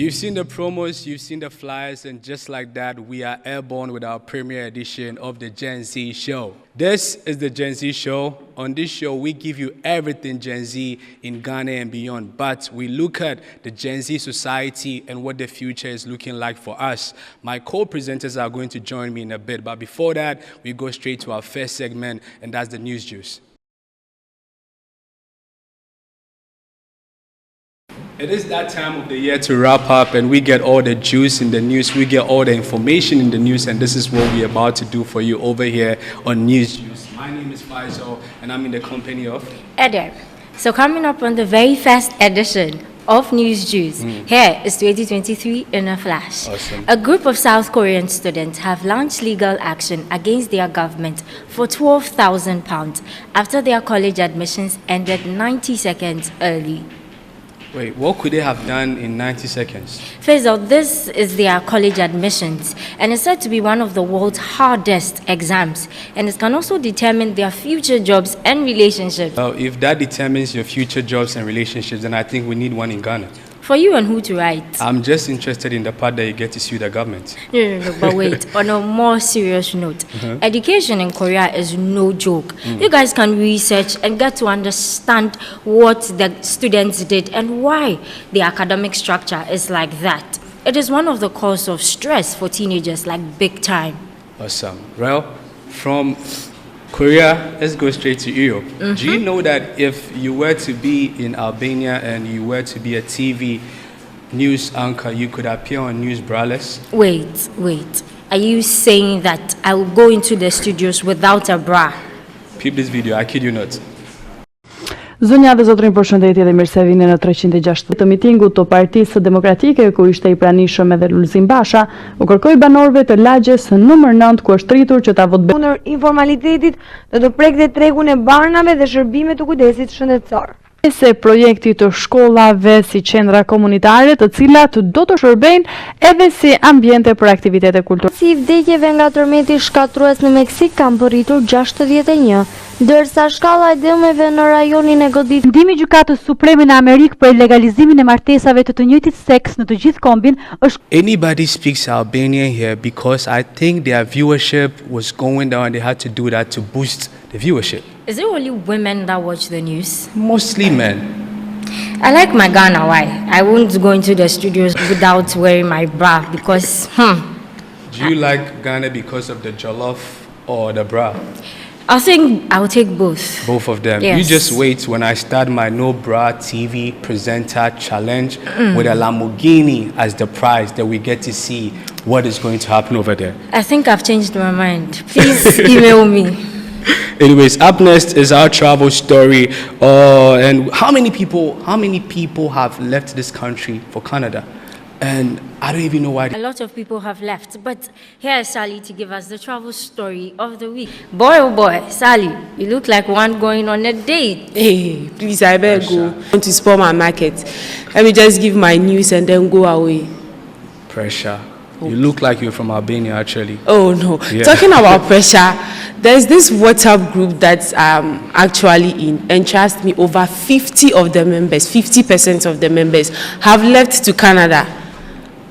You've seen the promos, you've seen the flyers, and just like that, we are airborne with our premiere edition of the Gen Z show. This is the Gen Z show. On this show, we give you everything Gen Z in Ghana and beyond, but we look at the Gen Z society and what the future is looking like for us. My co-presenters are going to join me in a bit, but before that, we go straight to our first segment, and that's the News Juice. It is that time of the year to wrap up, and we get all the juice in the news, we get all the information in the news, and this is what we're about to do for you over here on News Juice. My name is Faisal, and I'm in the company of Eder. So coming up on the very first edition of News Juice, here is 2023 in a flash. Awesome. A group of South Korean students have launched legal action against their government for £12,000 after their college admissions ended 90 seconds early. Wait, what could they have done in 90 seconds? Faisal, this is their college admissions, and it's said to be one of the world's hardest exams, and it can also determine their future jobs and relationships. Well, if that determines your future jobs and relationships, then I think we need one in Ghana. For you and who to write? I'm just interested in the part that you get to sue the government. No, but wait, on a more serious note, education in Korea is no joke. You guys can research and get to understand what the students did and why the academic structure is like that. It is one of the causes of stress for teenagers, like big time. Awesome. Well, from Korea, let's go straight to Europe. Do you know that if you were to be in Albania and you were to be a TV news anchor, you could appear on news braless? Wait. Are you saying that I will go into the studios without a bra? Peep this video, I kid you not. Zonja dhe zotrin, përshëndetje dhe mirë se vini në 360 të mitingut të Partisë Demokratike, ku ishte i pranishëm edhe Lulzim Basha, u kërkoi banorëve të lagjes numër 9, ku është rritur që ta votë Kundër informalitetit do të prekte tregun e barnave dhe shërbime të kujdesit shëndetësor. Se projekti të shkollave si qendra komunitare, të cilat do të shërbejnë edhe si ambiente për aktivitete kulturore. Si vdekjeve nga tërmeti shkatrues në Meksik kanë përrritur 61, ndërsa shkalla e dëmeve në rajonin e godit. Ndimi i Gjykatës Supreme në Amerikë për legalizimin e martesave të njëjtit seks në të gjithë kombin është. Anybody speaks Albanian here because I think their viewership was going down. They had to do that to boost the viewership. Is it only women that watch the news? Mostly men. I like my Ghana. Why? I won't go into the studios without wearing my bra because, Do you like Ghana because of the jollof or the bra? I think I'll take both. Both of them. Yes. You just wait when I start my no bra TV presenter challenge with a Lamborghini as the prize, that we get to see what is going to happen over there. I think I've changed my mind. Please email me. Anyways, up next is our travel story. And how many people have left this country for Canada? And I don't even know why. A lot of people have left, but here is Sally to give us the travel story of the week. Boy, oh boy, Sally, you look like one going on a date. Hey, please, I better go. I want to spoil my market. Let me just give my news and then go away. Pressure. You look like you're from Albania, actually. Oh, no. Yeah. Talking about pressure, there's this WhatsApp group that I'm actually in, and trust me, over 50% of the members have left to Canada.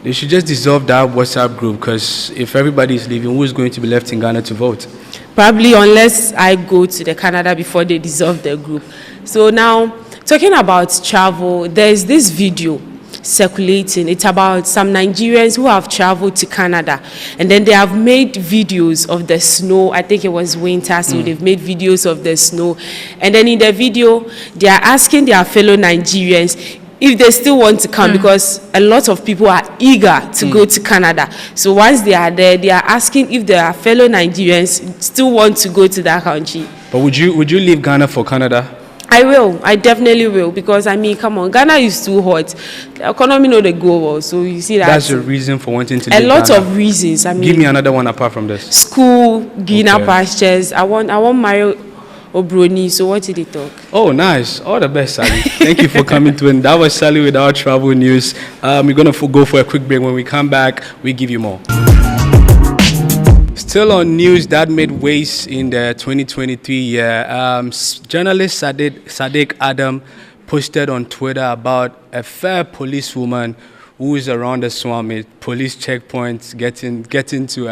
They should just dissolve that WhatsApp group, because if everybody is leaving, who is going to be left in Ghana to vote? Probably unless I go to the Canada before they dissolve the group. So now, talking about travel, there's this video circulating. It's about some Nigerians who have traveled to Canada, and then they have made videos of the snow. I think it was winter, so they've made videos of the snow. And then in the video, they are asking their fellow Nigerians if they still want to come, because a lot of people are eager to go to Canada. So once they are there, they are asking if their fellow Nigerians still want to go to that country. But would you leave Ghana for Canada? I will. I definitely will, because I mean, come on, Ghana is too hot. The economy no dey go well, so you see that. That's your reason for wanting to a leave lot Ghana. of reasons. I mean, Give me another one apart from this. School, greener Okay. pastures. I want Mario Obroni. So what did he talk? Oh, nice. All the best, Sally. Thank you for coming to it. That was Sally with our travel news. We're going to go for a quick break. When we come back, we give you more. Still on news that made waves in the 2023 year, journalist Sadiq Adam posted on Twitter about a fair policewoman who is around the Swami, police checkpoints, getting to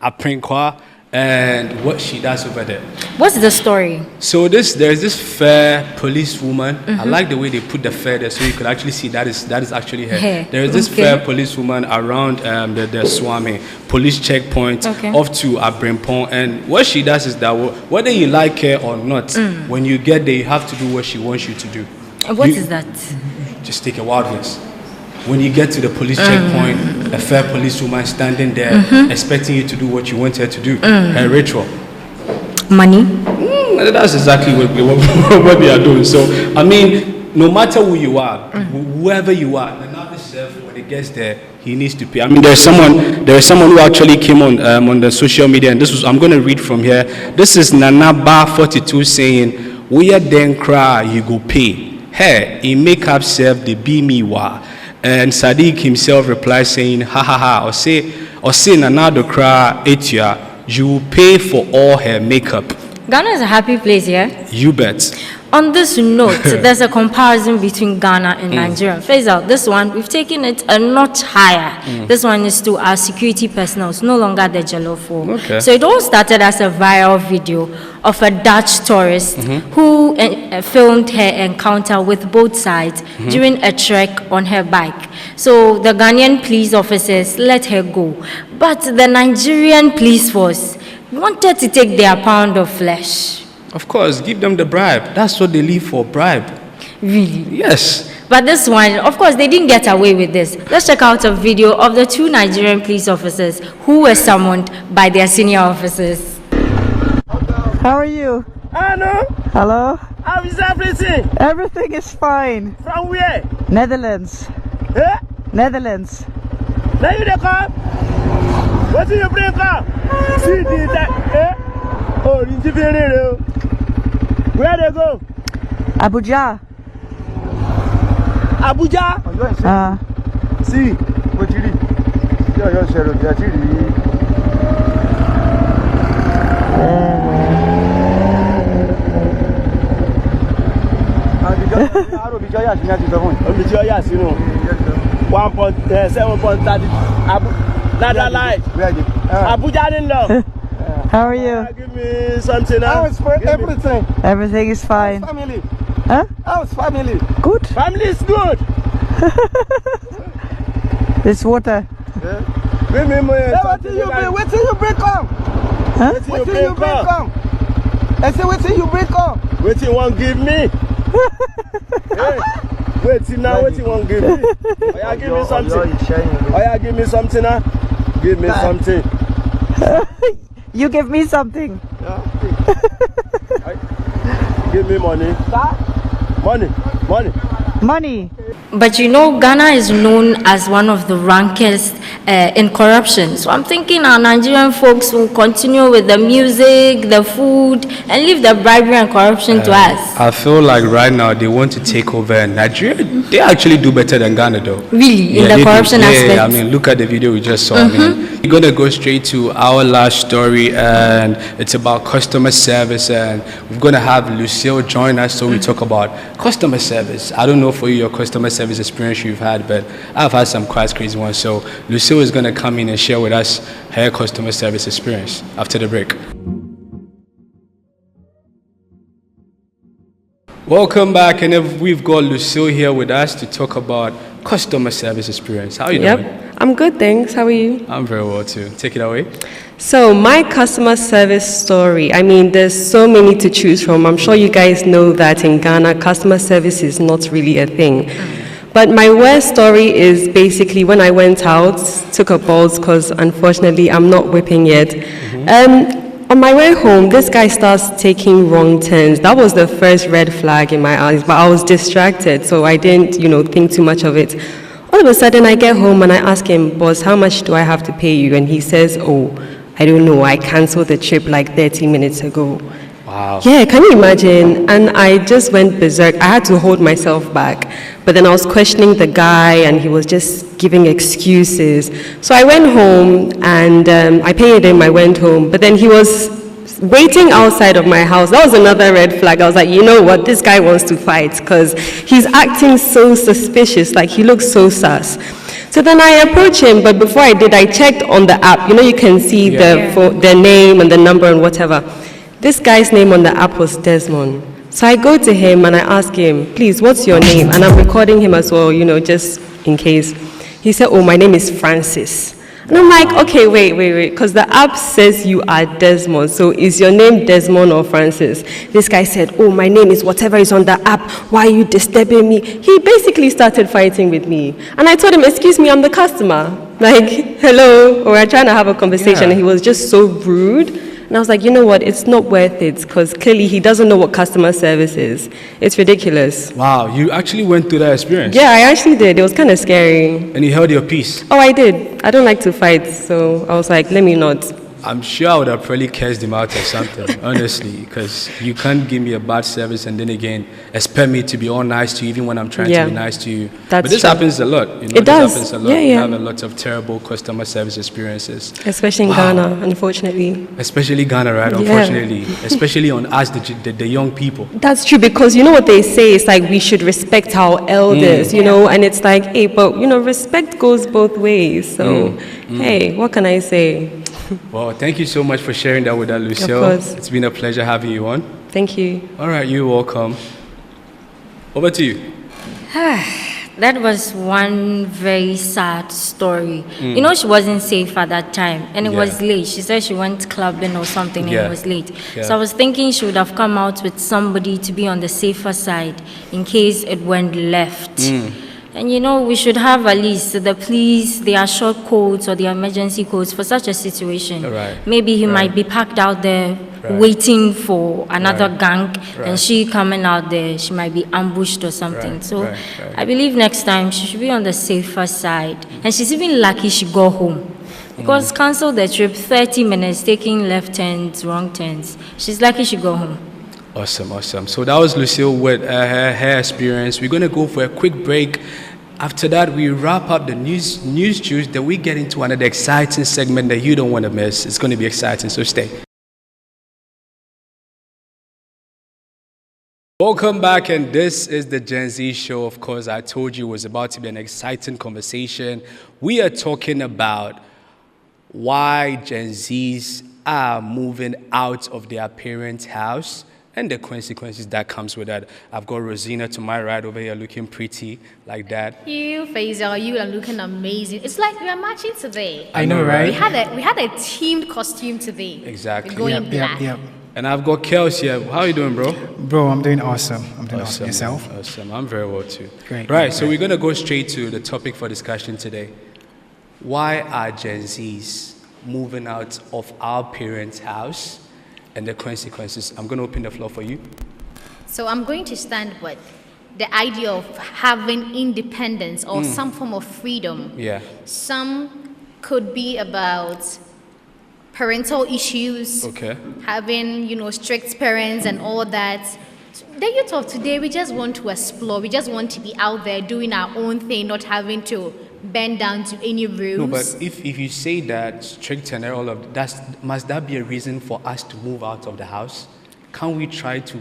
Aprinkwa, and what she does over there. What's the story? So there's this fair policewoman. I like the way they put the fair there, so you could actually see that is actually her. There is this fair policewoman around the Swami police checkpoint off to Abrimpong, and what she does is that whether you like her or not, when you get there, you have to do what she wants you to do. What is that? Just take a wild guess. When you get to the police checkpoint, a fair policewoman standing there expecting you to do what you want her to do. Her ritual. Money? That's exactly what we are doing. So, I mean, no matter who you are, whoever you are, the Nabi Chef, when he gets there, he needs to pay. I mean, there is someone who actually came on the social media, and I'm going to read from here. This is Nanaba42 saying, "We are then cry, you go pay. Hey, in makeup self, the be me wa." And Sadiq himself replies saying, "Ha ha ha," or say Nanado cry etia, you will pay for all her makeup. Ghana is a happy place, yeah? You bet. On this note, there's a comparison between Ghana and Nigeria. Faisal, this one, we've taken it a notch higher. This one is to our security personnel, it's no longer the Jolofo. Okay. So it all started as a viral video of a Dutch tourist who filmed her encounter with both sides during a trek on her bike. So the Ghanaian police officers let her go. But the Nigerian police force wanted to take their pound of flesh. Of course, give them the bribe. That's what they live for, bribe. Really? Yes. But this one, of course, they didn't get away with this. Let's check out a video of the 2 Nigerian police officers who were summoned by their senior officers. How are you? Hello. Hello? How is everything? Everything is fine. From where? Netherlands. Eh? Netherlands. Now you dey come? What do you bring come? See the eh? Oh, you where they go? Abuja. Abuja? See, what you read? Yo, share of that. Abuja didn't know. how are you? Give me something else. For everything. Everything is fine. Family. Huh? How's family? Good. Family is good. This water. Give me more. What till you bring come? Huh? What till you bring come? I say what till you bring come? What you want give me? Hey, wait till now. What you want give me? Oh yeah, give me something. Oh yeah, give me something now. Give me something. You give me something. Give me money. Money. But you know, Ghana is known as one of the rankest in corruption. So I'm thinking our Nigerian folks will continue with the music, the food, and leave the bribery and corruption to us. I feel like right now they want to take over Nigeria. They actually do better than Ghana though. Really? In the corruption aspect? Yeah, I mean, look at the video we just saw. I mean, we're going to go straight to our last story, and it's about customer service. And we're going to have Lucille join us so we talk about customer service. I don't know for you your customer service experience you've had, but I've had some quite crazy ones. So Lucille is going to come in and share with us her customer service experience after the break. Welcome back, and we've got Lucille here with us to talk about customer service experience. How are you doing? I'm good, thanks. How are you? I'm very well too. Take it away. So my customer service story, I mean, there's so many to choose from. I'm sure you guys know that in Ghana, customer service is not really a thing. But my worst story is basically when I went out, took a bus because unfortunately I'm not whipping yet. On my way home, this guy starts taking wrong turns. That was the first red flag in my eyes, but I was distracted, so I didn't, think too much of it. All of a sudden, I get home and I ask him, boss, how much do I have to pay you? And he says, oh, I don't know, I canceled the trip like 30 minutes ago. Wow. Yeah, can you imagine? And I just went berserk. I had to hold myself back. But then I was questioning the guy and he was just giving excuses. So I went home and I paid him, I went home. But then he was waiting outside of my house. That was another red flag. I was like, you know what, this guy wants to fight because he's acting so suspicious, like he looks so sus. So then I approached him, but before I did, I checked on the app. You know, you can see the name and the number and whatever. This guy's name on the app was Desmond. So I go to him and I ask him, please, what's your name? And I'm recording him as well, you know, just in case. He said, oh, my name is Francis. And I'm like, okay, wait, because the app says you are Desmond. So is your name Desmond or Francis? This guy said, oh, my name is whatever is on the app. Why are you disturbing me? He basically started fighting with me. And I told him, excuse me, I'm the customer. Like, hello, or we're trying to have a conversation. And he was just so rude. And I was like, you know what, it's not worth it, because clearly he doesn't know what customer service is. It's ridiculous. Wow, you actually went through that experience? Yeah, I actually did. It was kind of scary. And you held your peace? Oh, I did. I don't like to fight, so I was like, let me not. I'm sure I would have probably cursed him out or something, honestly, because you can't give me a bad service and then again expect me to be all nice to you even when I'm trying to be nice to you. But this happens a lot. You know, it does. Happens a lot. We have a lot of terrible customer service experiences. Especially in Ghana, unfortunately. Especially Ghana, right? Unfortunately. Especially on us, the young people. That's true, because you know what they say, it's like we should respect our elders, you know, and it's like, hey, but you know, respect goes both ways. So, hey, what can I say? Well, thank you so much for sharing that with us, Lucille. Of course. It's been a pleasure having you on. Thank you. All right, you're welcome. Over to you. That was one very sad story. You know, she wasn't safe at that time, and it was late. She said she went clubbing or something, and it was late. So I was thinking she would have come out with somebody to be on the safer side in case it went left. And you know, we should have at least the police, their short codes or the emergency codes for such a situation. Maybe he might be parked out there waiting for another gang, and she coming out there, she might be ambushed or something. So I believe next time she should be on the safer side. And she's even lucky she got home, because cancelled the trip, 30 minutes, taking left turns, wrong turns. She's lucky she got home. Awesome, awesome. So that was Lucille with her experience. We're going to go for a quick break. After that, we wrap up the news juice. Then we get into another exciting segment that you don't want to miss. It's going to be exciting, so stay. Welcome back, and this is the Gen Z show. Of course, I told you it was about to be an exciting conversation. We are talking about why Gen Zs are moving out of their parents' house and the consequences that comes with that. I've got Rosina to my right over here looking pretty like that. You, Faisal, you are looking amazing. It's like we are matching today. I know, right? We had a themed costume today. Exactly. We're going black. And I've got Kels here. How are you doing, bro? Bro, I'm doing awesome. I'm doing awesome. Yourself? Awesome. I'm very well too. Great. Right, so we're going to go straight to the topic for discussion today. Why are Gen Zs moving out of our parents' house and the consequences? I'm going to open the floor for you. So I'm going to stand with the idea of having independence or some form of freedom. Yeah. Some could be about parental issues, having, you know, strict parents and all that. The youth of today, we just want to explore. We just want to be out there doing our own thing, not having to bend down to any rules. No, but if you say that strict and all of that, must that be a reason for us to move out of the house? Can't we try to,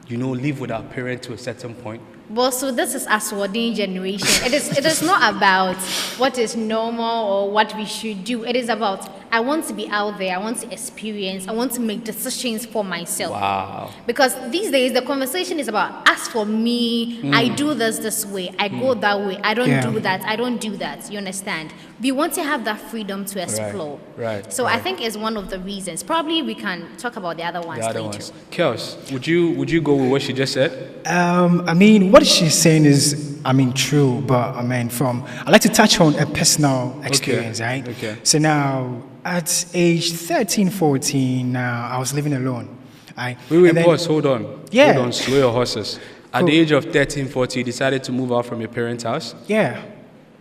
you know, live with our parents to a certain point? Well, so this is Aswadin generation. It is not about what is normal or what we should do. It is about, I want to be out there, I want to experience, I want to make decisions for myself. Wow. Because these days the conversation is about, as for me, I do this way, I go that way, I don't do that, I don't do that. You understand? We want to have that freedom to explore. Right. So I think it's one of the reasons. Probably we can talk about the other ones later. Kels, would you go with what she just said? I mean, what she's saying is, I mean, true, but I mean, I'd like to touch on a personal experience, right? Okay. So now, at age 13, 14, I was living alone. Pause, hold on. Yeah. Hold on, slow your horses. At the age of 13, 14, you decided to move out from your parents' house? Yeah.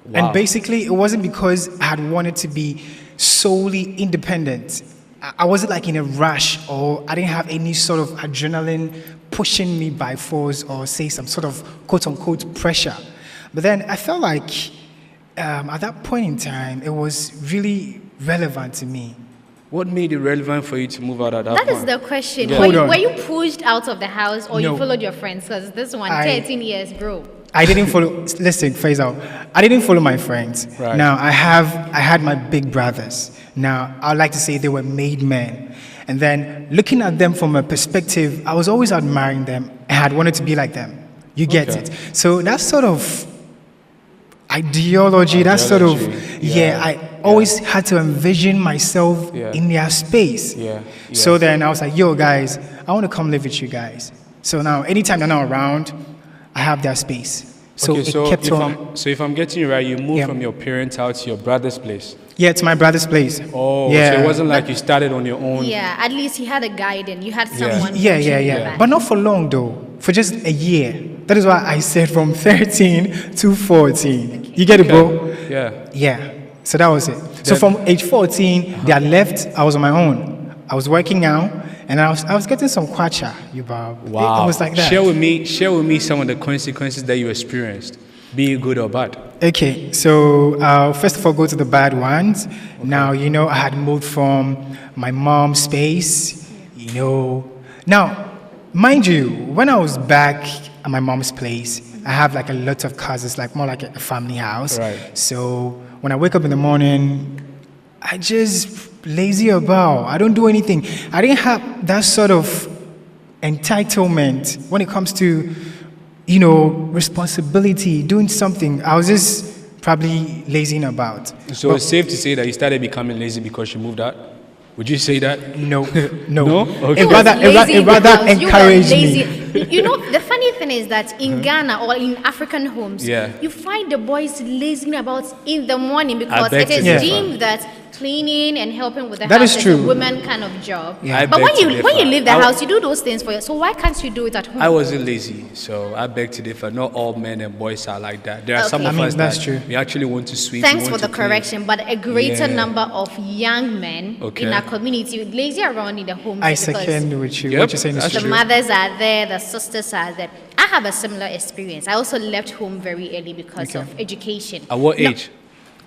Wow. And basically, it wasn't because I had wanted to be solely independent. I wasn't like in a rush, or I didn't have any sort of adrenaline pushing me by force, or say some sort of quote-unquote pressure. But then I felt like at that point in time, it was really relevant to me. What made it relevant for you to move out at that point? That is the question. Yeah. Were you pushed out of the house, or you followed your friends? Because this one, 13 years, bro. I didn't follow. Listen, phase out. I didn't follow my friends. Right. Now I had my big brothers. Now I'd like to say they were made men. And then looking at them from a perspective, I was always admiring them and had wanted to be like them. You get it. So that sort of ideology, that sort of I always had to envision myself in their space. So then I was like, yo guys, I want to come live with you guys. So now anytime they're not around, I have their space. So okay, it kept on. So if I'm getting you right, you moved from your parents' house to your brother's place. Yeah, to my brother's place. Oh, so it wasn't like you started on your own. Yeah, at least he had a guide and you had someone. Yeah. But not for long though, for just a year. That is why I said from 13 to 14. You get it, bro? Yeah. So that was it. So from age 14, they had left. I was on my own. I was working out. And I was getting some kwacha, you Bob. Wow. It was like that. Share with me some of the consequences that you experienced, be it good or bad. Okay, so first of all, go to the bad ones. Okay. Now, I had moved from my mom's space, Now, mind you, when I was back at my mom's place, I have like a lot of cousins, like more like a family house. Right. So when I wake up in the morning, I just lazy about. I don't do anything. I didn't have that sort of entitlement when it comes to, responsibility, doing something. I was just probably lazing about. So it's safe to say that you started becoming lazy because you moved out? Would you say that? No. No? Okay. It rather encouraged me. The funny thing is that in Ghana or in African homes, you find the boys lazing about in the morning because it is deemed that cleaning and helping with the house is a woman kind of job. Yeah. But when you leave the house, you do those things for you. So why can't you do it at home? I wasn't lazy, so I beg to differ. Not all men and boys are like that. There are some of us that's that true. we actually want to sweep. Thanks for the correction, but a greater number of young men in our community lazy around in the homes. I second with you. What you're saying is true. The mothers are there, the sisters are there. I have a similar experience. I also left home very early because of education. At what age?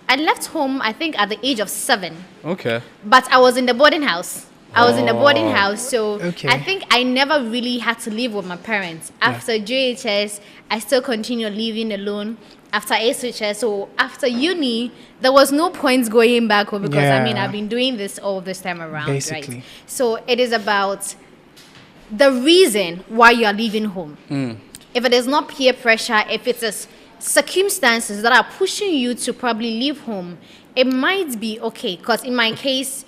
I left home, I think, at the age of 7. Okay. But I was in the boarding house. So I think I never really had to live with my parents. After JHS, I still continued living alone. After SHS, so after uni, there was no point going back home because, I've been doing this all this time around, basically. Right? So it is about the reason why you are leaving home. If it is not peer pressure, if it is circumstances that are pushing you to probably leave home, it might be okay. Because in my case,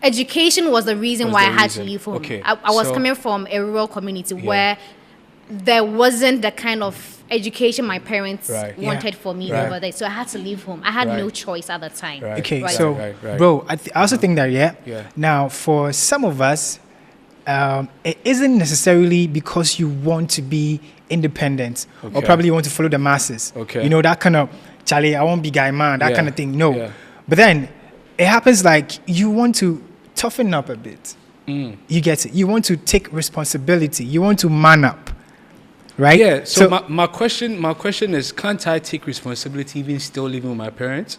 education was the reason why I had to leave home. Okay. I was coming from a rural community where there wasn't the kind of education my parents wanted for me over there. So I had to leave home. I had no choice at the time. Okay, so, bro, I also think that, now, for some of us, it isn't necessarily because you want to be independent or probably you want to follow the masses. That kind of, Charlie, I won't be guy man, that kind of thing. No. But then it happens like you want to toughen up a bit. You get it. You want to take responsibility. You want to man up. Right? Yeah. So my question is, can't I take responsibility even still living with my parents?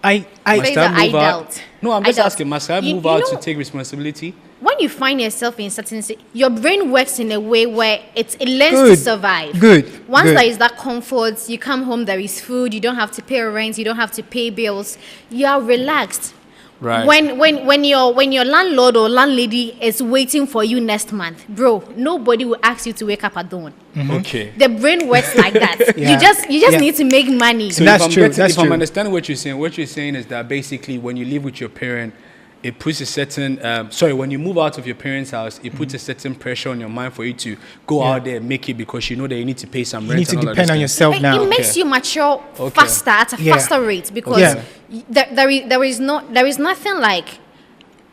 I doubt. No, I'm just asking, must I move out to take responsibility? When you find yourself in certain, your brain works in a way where it learns to survive. Once there is that comfort, you come home, there is food, you don't have to pay rent, you don't have to pay bills, you are relaxed. Right. When your landlord or landlady is waiting for you next month, bro, nobody will ask you to wake up at dawn. Okay. The brain works like that. You just need to make money. So that's true. If I'm understanding what you're saying is that basically when you live with your parent, it puts a certain when you move out of your parents' house, it puts a certain pressure on your mind for you to go out there and make it because you know that you need to pay some rent. You need to depend on yourself now. It makes you mature faster at a faster rate because there is nothing like,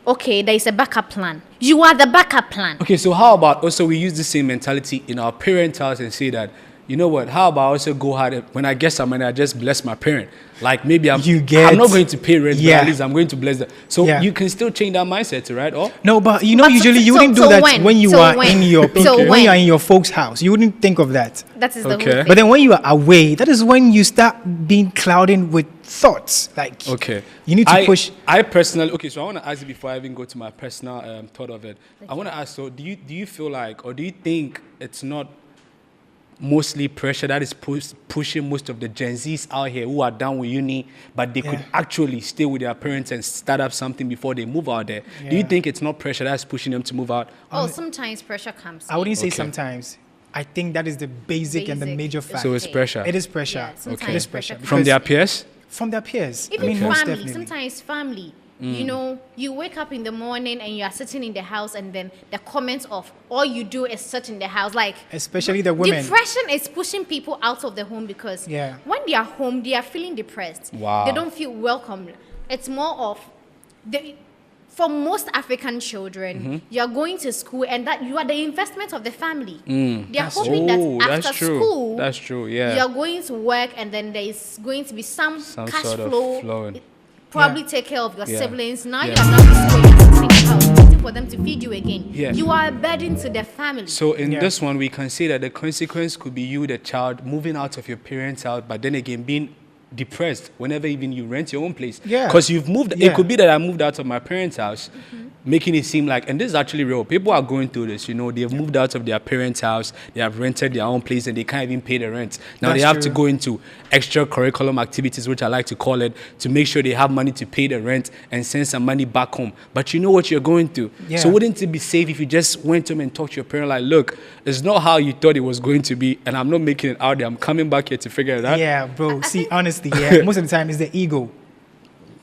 okay, there is a backup plan. You are the backup plan. Okay, so how about also we use the same mentality in our parents' house and say that, you know what, how about I also go hard when I get some money, I just bless my parent. Like maybe I'm not going to pay rent, but at least I'm going to bless them. So you can still change that mindset, right? Or no, but usually you wouldn't do that when you are in your when you are in your folks' house. You wouldn't think of that. That is the whole thing. But then when you are away, that is when you start being clouded with thoughts. Like you need to push. I personally so I want to ask you before I even go to my personal thought of it. I want to ask, so do you feel like, or do you think it's not mostly pressure that is pushing most of the Gen Zs out here who are done with uni, but they could actually stay with their parents and start up something before they move out there. Do you think it's not pressure that's pushing them to move out? Oh, sometimes pressure comes. I wouldn't say sometimes. I think that is the basic and the major fact. So it's pressure. It is pressure. Yeah, It is pressure. From their peers? From their peers. Even most family, definitely. sometimes family. You know, you wake up in the morning and you are sitting in the house, and then the comments of all you do is sit in the house, like especially the women. Depression is pushing people out of the home because when they are home, they are feeling depressed. Wow. They don't feel welcome. It's more of for most African children, you are going to school and that you are the investment of the family. They are hoping that after school, you are going to work and then there is going to be some cash sort of flow. flowing. Probably take care of your siblings. Now you are not waiting for them to feed you again. You are a burden to the family. So in this one, we can say that the consequence could be you, the child, moving out of your parents' house, but then again being depressed whenever even you rent your own place. Because you've moved. It could be that I moved out of my parents' house, making it seem like, and this is actually real, people are going through this, you know, they've moved out of their parents' house, they have rented their own place and they can't even pay the rent. Now they have to go into extra curriculum activities, which I like to call it, to make sure they have money to pay the rent and send some money back home. But you know what you're going through. So wouldn't it be safe if you just went home and talked to your parent like, look, it's not how you thought it was going to be and I'm not making it out there. I'm coming back here to figure it out. Yeah, bro. See, honestly, most of the time it's the ego.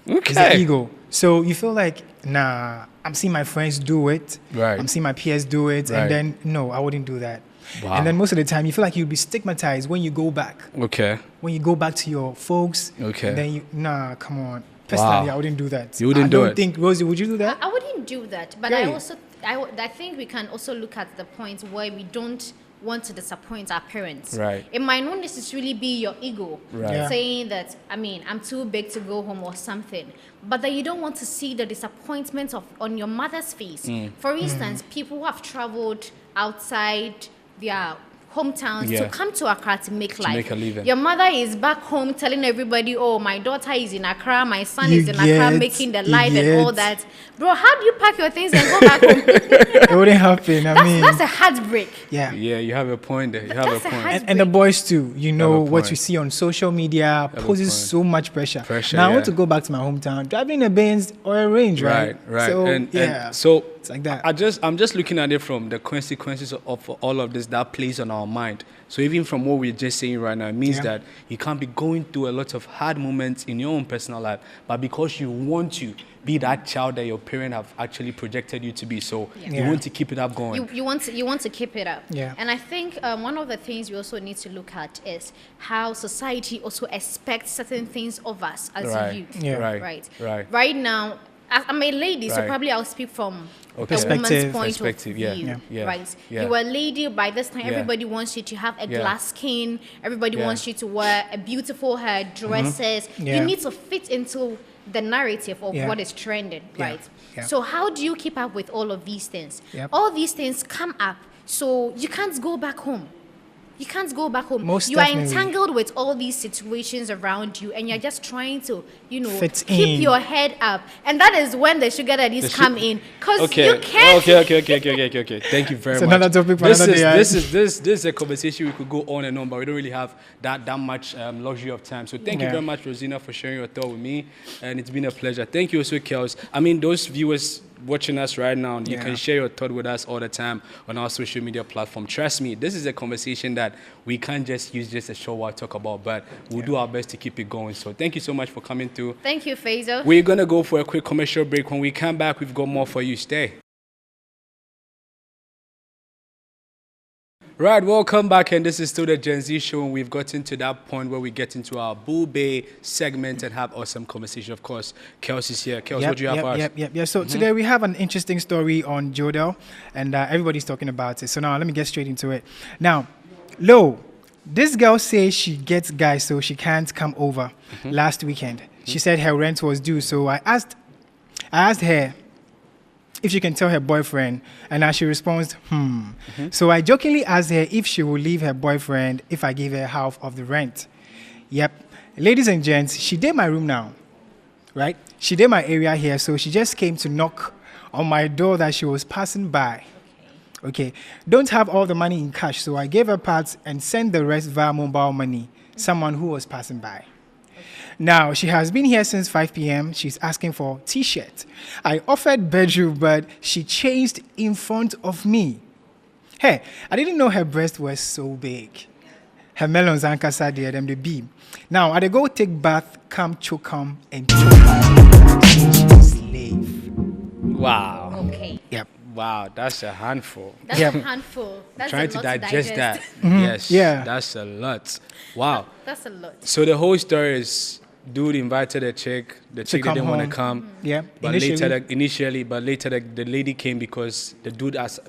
Okay. It's the ego. So you feel like, nah, I'm seeing my friends do it. Right. I'm seeing my peers do it. Right. And then, no, I wouldn't do that. Wow. And then most of the time, you feel like you'll be stigmatized when you go back. Okay. When you go back to your folks. Okay. And then you, nah, come on. Personally, I wouldn't do that. You wouldn't do it? I don't think, Rosie, would you do that? I wouldn't do that. But I also, I think we can also look at the point where we don't want to disappoint our parents. Right. It might not necessarily be your ego Right. saying that, I mean, I'm too big to go home or something, but that you don't want to see the disappointment on your mother's face. For instance, people who have traveled outside their hometowns to come to Accra to make life. Make a living. Your mother is back home telling everybody, oh, my daughter is in Accra, my son is in Accra making the life and all that. Bro, how do you pack your things and go back home? It wouldn't happen. That's a heartbreak. Yeah. Yeah, you have a point there. You have a point. And the boys too, you know, what you see on social media poses so much pressure. Now I want to go back to my hometown, driving a Benz or a Range, right? Right. So, and so it's like that. I'm just looking at it from the consequences of all of this that plays on our mind. So even from what we're just saying right now, it means that you can't be going through a lot of hard moments in your own personal life, but because you want to be that child that your parents have actually projected you to be, so you want to keep it up going. You want to keep it up. Yeah. And I think one of the things we also need to look at is how society also expects certain things of us as youth. Right now, I'm a lady, so probably I'll speak from a woman's point of view. Right? You are a lady, by this time everybody wants you to have a glass skin, everybody wants you to wear a beautiful hair, dresses. You need to fit into the narrative of what is trending, right? So how do you keep up with all of these things? All these things come up, so you can't go back home. You can't go back home. You are entangled with all these situations around you, and you're just trying to, you know, keep your head up. And that is when the sugar daddies come in, because you can't. Okay. Thank you very much. Another topic for another day. This is a conversation we could go on and on, but we don't really have that much luxury of time. So thank you very much, Rosina, for sharing your thought with me, and it's been a pleasure. Thank you also, Kels. I mean, those viewers watching us right now, you can share your thought with us all the time on our social media platform. Trust me, this is a conversation that we can't just use just a short while talk about, but we'll do our best to keep it going. So thank you so much for coming through. Thank you, Faisal. We're going to go for a quick commercial break. When we come back, we've got more for you. Stay. Right, welcome back, and this is still the Gen Z show, and we've gotten to that point where we get into our Boo Bay segment and have awesome conversation. Of course, Kels is here. Kels, what do you have for us? So today we have an interesting story on Jodel, and everybody's talking about it. So now let me get straight into it. Now, this girl says she gets guys, so she can't come over last weekend. She said her rent was due, so I asked her if she can tell her boyfriend, and now she responds, So I jokingly asked her if she will leave her boyfriend if I give her half of the rent. Yep. Ladies and gents, she did my room now, right? She did my area here, so she just came to knock on my door that she was passing by. Okay. Don't have all the money in cash, so I gave her parts and sent the rest via mobile money. Someone who was passing by. Now, she has been here since 5 p.m. She's asking for t-shirt. I offered bedroom, but she changed in front of me. Hey, I didn't know her breast was so big. Her melons and casa there, them the beam. Now, I go take bath, come choke and choke her. Slave. Wow. Okay. Yep. Wow, that's a handful. That's a handful. That's Trying a to lot digest that. Yes. Yeah. That's a lot. Wow. That's a lot. So the whole story is dude invited a chick. The chick didn't want to come. Yeah. But later the lady came because the dude asked,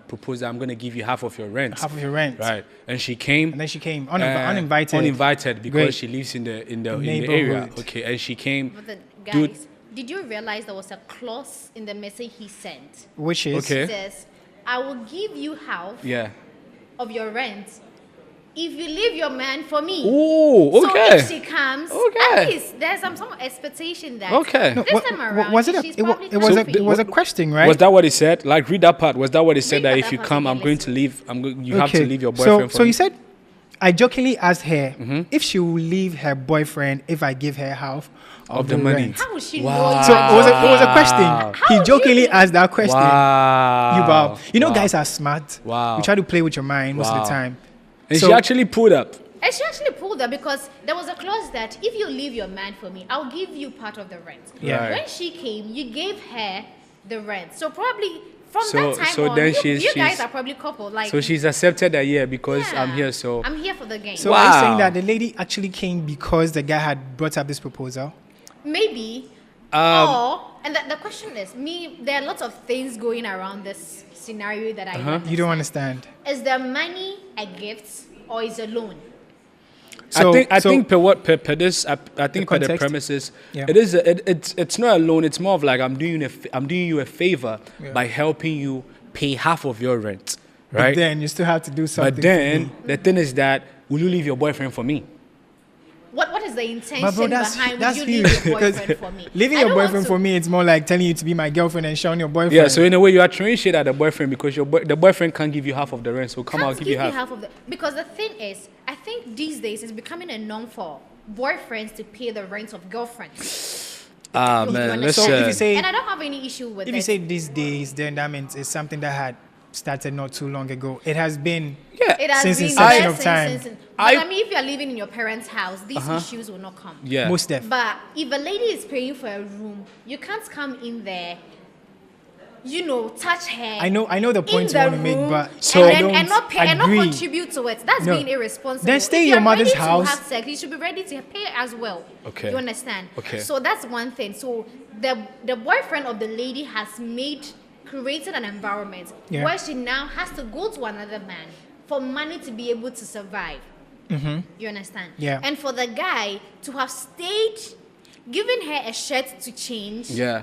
proposed that I'm going to give you half of your rent. Half of your rent. Right. And she came. And then she came uninvited. Uninvited because Great. she lives in the area. Okay. And she came. But then, guys, dude, did you realize there was a clause in the message he sent? Which is? It says, I will give you half of your rent if you leave your man for me. Oh, okay. So if she comes, at least there's some expectation that this time around, it was a question, right? Was that what he said? Like, read that part. Was that what he said? That if you come, I'm going to leave. You have to leave your boyfriend for me. So he said, I jokingly asked her if she will leave her boyfriend if I give her half of the money. How would she Wow. know? So it was a question. He jokingly asked that question. Wow. You know, guys are smart. Wow. You try to play with your mind most of the time. And she actually pulled up. And she actually pulled her because there was a clause that if you leave your man for me, I'll give you part of the rent. Yeah. Right. When she came, you gave her the rent. So probably from that time so on, then you guys are probably couple. Like, so she's accepted that because I'm here. So I'm here for the game. So are you saying that the lady actually came because the guy had brought up this proposal? Maybe. And the question is, there are lots of things going around this scenario that I You don't understand. Is the money a gift or is a loan? I think per the premises, it's not a loan. It's more of like I'm doing you a favor by helping you pay half of your rent, right? But then you still have to do something. But then the thing is that, will you leave your boyfriend for me? What is the intention behind that's will you leave your boyfriend for me? Leaving your boyfriend for me, it's more like telling you to be my girlfriend and showing your boyfriend. Yeah, so in a way you are throwing shit at the boyfriend because the boyfriend can't give you half of the rent. So I'll give you half. Because the thing is, I think these days it's becoming a norm for boyfriends to pay the rent of girlfriends. Man, let's so if you say, and I don't have any issue with it. If you say these days, then that means it's something that had started not too long ago. It has been since inception of time. But if you're living in your parents' house, these issues will not come. Yeah. Most definitely. But if a lady is paying for a room, you can't come in there, touch her. I know the point you want to make, but and not contribute to it. That's being irresponsible. Then stay in your mother's house. Have sex, you should be ready to pay as well. Okay. You understand? Okay. So that's one thing. So the boyfriend of the lady has created an environment where she now has to go to another man for money to be able to survive. You understand? Yeah. And for the guy to have stayed, giving her a shirt to change. Yeah.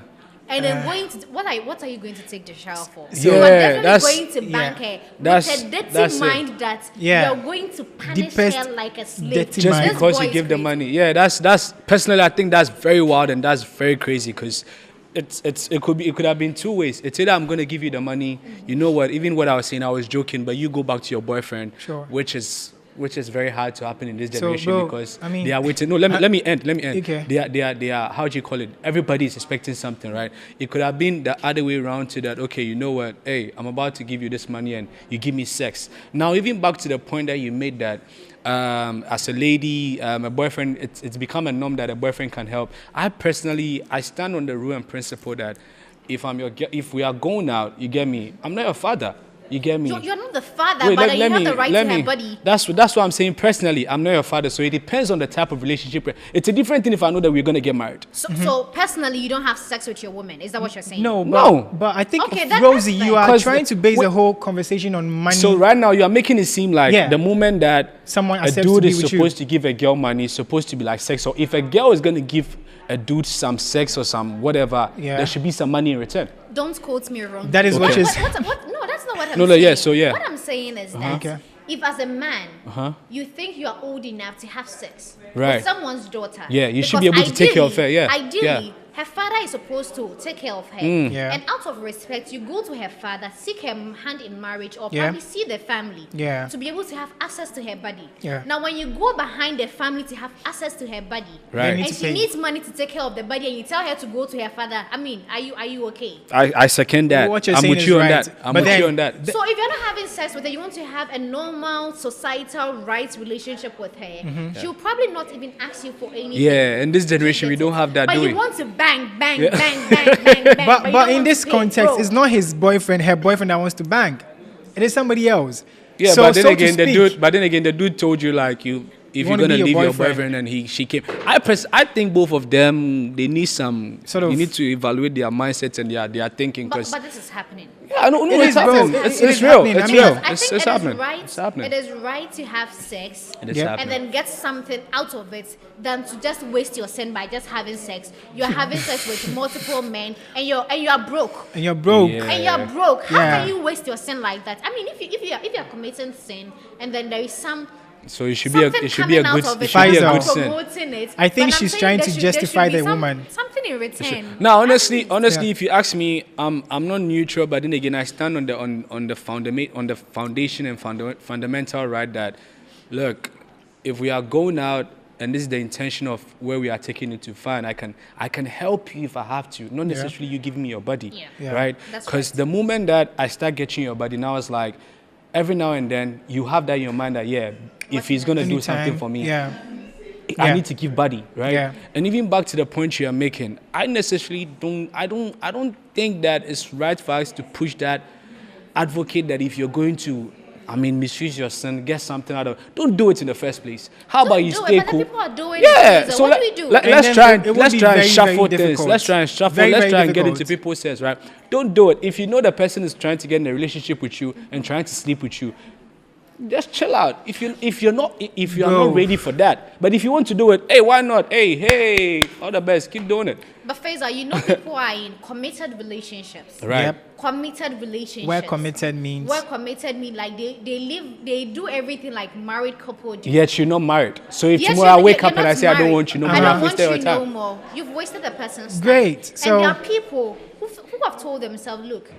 And then going to what are you going to take the shower for? So you are definitely going to bank her with a dirty mind that you're going to punish her like a slave just because you give the money. Yeah, that's personally I think that's very wild and that's very crazy because it could have been two ways. It's either I'm going to give you the money. You know what? Even what I was saying, I was joking, but you go back to your boyfriend, which is very hard to happen in this generation because they are waiting. No, let me end. Okay. They are how do you call it? Everybody is expecting something, right? It could have been the other way around to that. Okay, you know what? Hey, I'm about to give you this money and you give me sex. Now, even back to the point that you made that. As a lady, a boyfriend, it's become a norm that a boyfriend can help. I stand on the rule and principle that if we are going out, you get me, I'm not your father. You get me? You're not the father, but you have the right to her body. That's what I'm saying. Personally, I'm not your father, so it depends on the type of relationship. It's a different thing if I know that we're going to get married. So personally, you don't have sex with your woman. Is that what you're saying? No. But I think, Rosie, you are trying to base the whole conversation on money. So right now, you are making it seem like the moment that someone a dude is supposed to give a girl money, it's supposed to be like sex. So if a girl is going to give a dude some sex or some whatever, there should be some money in return. Don't quote me wrong. That is what is. No, that's not what I'm saying. What I'm saying is that if as a man, you think you are old enough to have sex with someone's daughter, you should be able to take care of her. Ideally, her father is supposed to take care of her. Yeah. And out of respect, you go to her father, seek her hand in marriage, or Yeah. probably see the family to be able to have access to her body. Yeah. Now, when you go behind the family to have access to her body, Right. and she needs money to take care of the body, and you tell her to go to her father, I mean, are you okay? I second that. What you're I'm saying with is you on right. that. I'm But with then you on that. So if you're not having sex with her, you want to have a normal societal rights relationship with her, she'll probably not even ask you for anything. Yeah, in this generation, we don't have that, But do you we? want to bang, bang, bang, bang, bang, bang. But you don't in want this to pay, context, bro. it's not his boyfriend, her boyfriend that wants to bang. It is somebody else. Yeah, so, but then so to again, speak, the dude told you like if you're wanna gonna be your leave your boyfriend. boyfriend and she came. I think both of them they need some. Sort of- You need to evaluate their mindsets and their thinking But because. this is happening. Yeah, no, It it's is, bro. happening. It It's is real. happening. It's I mean, real. I It's think it is happening. right. It's happening. It is right to have sex It is Yeah. happening. and then get something out of it than to just waste your sin by just having sex. You're having sex with multiple men and you're broke. and you're broke. Yeah. And you're broke. How Yeah. can you waste your sin like that? I mean, if you're committing sin and then there is some So it should be a something it should be a coming good out of it it should be a Faisal. good sin. promoting it. I think but I'm she's saying trying there to should justify be the woman. Something in return. Now, honestly, if you ask me, I'm not neutral, but then again, I stand on the foundation and fundamental right that, look, if we are going out and this is the intention of where we are taking it to, fine, I can help you if I have to, not necessarily you giving me your body, Yeah. right? That's Because right. the moment that I start getting your body, now it's like every now and then you have that in your mind that if he's gonna do something for me. Yeah. I Yeah. need to give body, right? Yeah. And even back to the point you are making, I necessarily don't think that it's right for us to push that, advocate that if you're going to, misuse your son, get something out of it, don't do it in the first place. How about Don't you do stay it, but cool? the people are doing Yeah, it. so What do we do? And let's then try it would let's be try and very, shuffle very things. difficult. Let's try and shuffle. Very, Let's very try and get difficult. into people's heads, right? Don't do it. If you know the person is trying to get in a relationship with you and trying to sleep with you, just chill out. If you are Bro. not ready for that, but if you want to do it, hey, why not? Hey, all the best. Keep doing it. But Faisal, you know people are in committed relationships. Right. Yep. Committed relationships. Where committed means. Where committed mean like they do everything like married couple do. Yet you're not married. So if Yes, tomorrow I you're wake up not and I say I don't married. want you no more, I I've don't want wasted you your no time. more. You've wasted the person's time. Great. So- and there are people who have told themselves, look,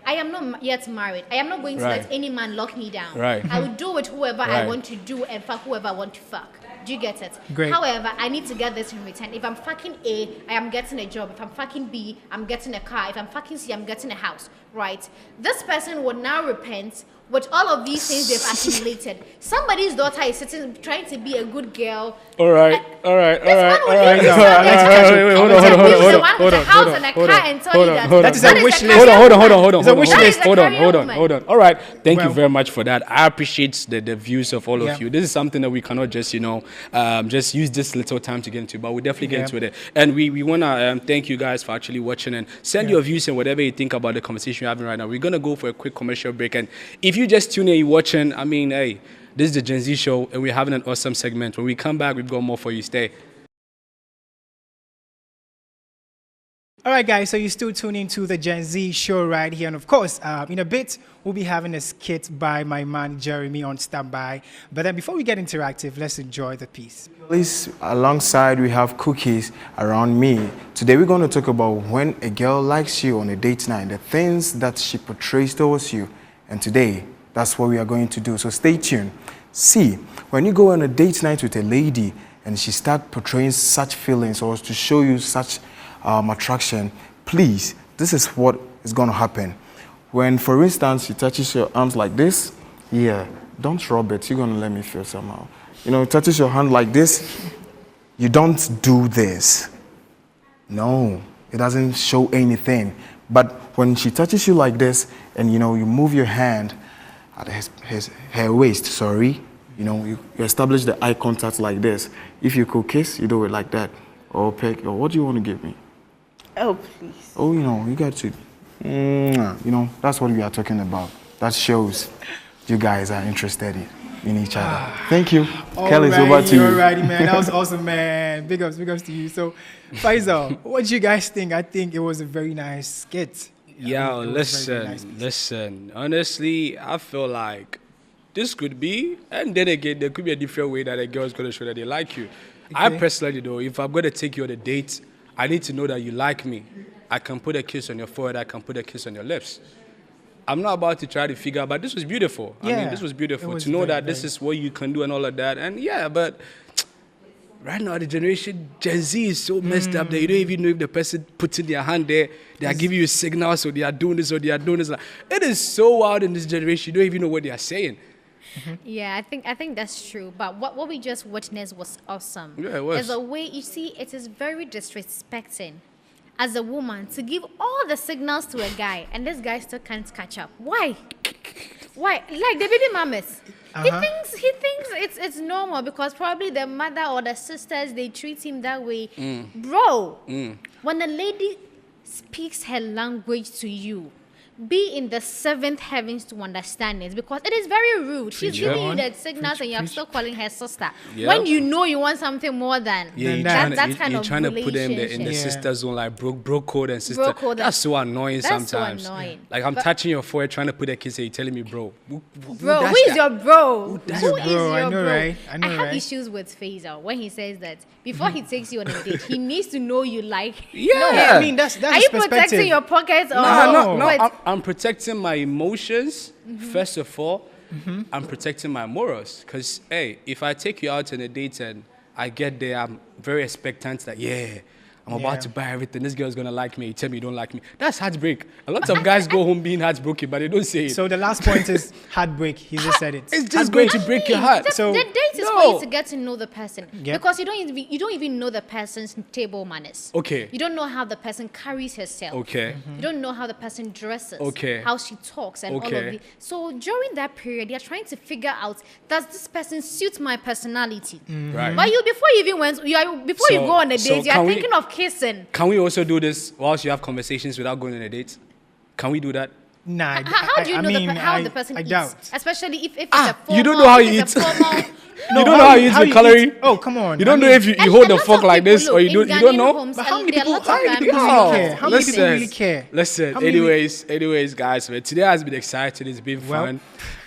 I am not yet married. I am not going to Right. let any man lock me down. Right. I will do with whoever I Right. want to do and fuck whoever I want to fuck. Do you get it? Great. However, I need to get this in return. If I'm fucking A, I am getting a job. If I'm fucking B, I'm getting a car. If I'm fucking C, I'm getting a house. Right? This person will now repent with all of these things they've accumulated. Somebody's daughter is sitting trying to be a good girl. All right. Wait, hold on. That is a wish list. Hold on. It's a wish list. Hold on. All right. Thank you Well- very much for that. I appreciate the views of all Yeah. of you. This is something that we cannot just, just use this little time to get into, but we definitely get Yeah. into it. And we want to thank you guys for actually watching and send your views and whatever you think about the conversation we're having right now. We're going to go for a quick commercial break. And if you just tune in, you're watching, hey, this is the Gen Z show, and we're having an awesome segment. When we come back, we've got more for you. Stay. All right, guys, so you're still tuning to the Gen Z show right here. And of course, in a bit, we'll be having a skit by my man Jeremy on standby. But then before we get interactive, let's enjoy the piece. Please, alongside, we have cookies around me. Today, we're going to talk about when a girl likes you on a date night, the things that she portrays towards you. And today, that's what we are going to do. So stay tuned. See, when you go on a date night with a lady and she starts portraying such feelings or to show you such attraction, please, this is what is going to happen. When, for instance, she touches your arms like this, don't rub it. You're going to let me feel somehow. Touches your hand like this, you don't do this. No, it doesn't show anything. But when she touches you like this and, you move your hand at her waist, you establish the eye contact like this. If you could kiss, you do it like that. Or peck, or what do you want to give me? Oh, please. Oh, you got to, that's what we are talking about. That shows you guys are interested in each other. Thank you. Kelly, it's over to you. Alrighty, man. That was awesome, man. Big ups to you. So, Faisal, what do you guys think? I think it was a very nice skit. Yo, listen. Honestly, I feel like this could be, and then again, there could be a different way that a girl's going to show that they like you. I personally, though, if I'm going to take you on a date, I need to know that you like me. I can put a kiss on your forehead. I can put a kiss on your lips. I'm not about to try to figure out, but this was beautiful. I mean, this was beautiful to know that this is what you can do and all of that. And yeah, but right now, the generation Gen Z is so messed up that you don't even know if the person puts in their hand there, they are giving you signals, so they are doing this or they are doing this. It is so wild in this generation. You don't even know what they are saying. Yeah, I think that's true. But what we just witnessed was awesome. Yeah, it was. As a way, you see, it is very disrespecting as a woman to give all the signals to a guy, and this guy still can't catch up. Why? Like the baby mamas. He thinks it's normal because probably the mother or the sisters, they treat him that way. Bro, when a lady speaks her language to you, be in the seventh heavens to understand it, because it is very rude. She's giving you the signals and you're still calling her sister. Yep. When you know you want something more than that. You're trying to put them in the sister zone, like bro code and sister. Bro code, that's so annoying sometimes. So annoying. Like I'm touching your forehead, trying to put a kiss, and you're telling me, bro. Who is your bro? Who is your bro? Right? I have issues with Faisal when he says that before he takes you on a date, he needs to know you like. I mean that's. Are you protecting your pockets or no? I'm protecting my emotions, first of all. I'm protecting my morals. Because, hey, if I take you out on a date and I get there, I'm very expectant that, I'm about to buy everything. This girl's going to like me. You tell me you don't like me. That's heartbreak. A lot of guys go home being heartbroken, but they don't say it. So the last point is heartbreak. He just said it. It's just going to break your heart. The date is for you to get to know the person. Because you don't even know the person's table manners. Okay. You don't know how the person carries herself. Okay. You don't know how the person dresses. Okay. How she talks and all of it. So during that period, you're trying to figure out, does this person suit my personality? Right. But before you go on a date, you're thinking of kissing. Can we also do this whilst you have conversations without going on a date? Can we do that? Nah. How do you know how the person eats? Doubt. Especially if it's a formal. You don't know how you eat. You don't know how you eat the calorie. Oh, come on. You don't know if you hold the fork like this or you don't know. Homes, but how many people really care? Listen, anyways, guys, today has been exciting. It's been fun.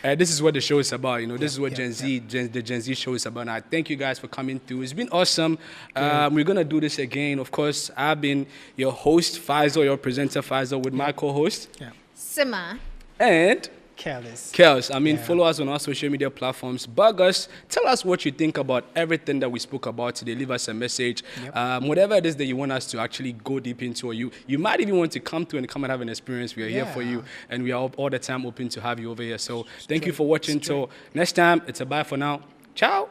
This is what the show is about. You know, this is what the Gen Z show is about. And I thank you guys for coming through. It's been awesome. We're going to do this again. Of course, I've been your host, Faisal, your presenter, Faisal, with my co-host, Sima. And Kels. I mean, follow us on our social media platforms. Bug us. Tell us what you think about everything that we spoke about today. Leave us a message. Whatever it is that you want us to actually go deep into, or you might even want to come and have an experience. We are here for you, and we are all the time open to have you over here. So thank you for watching. Till next time, it's a bye for now. Ciao.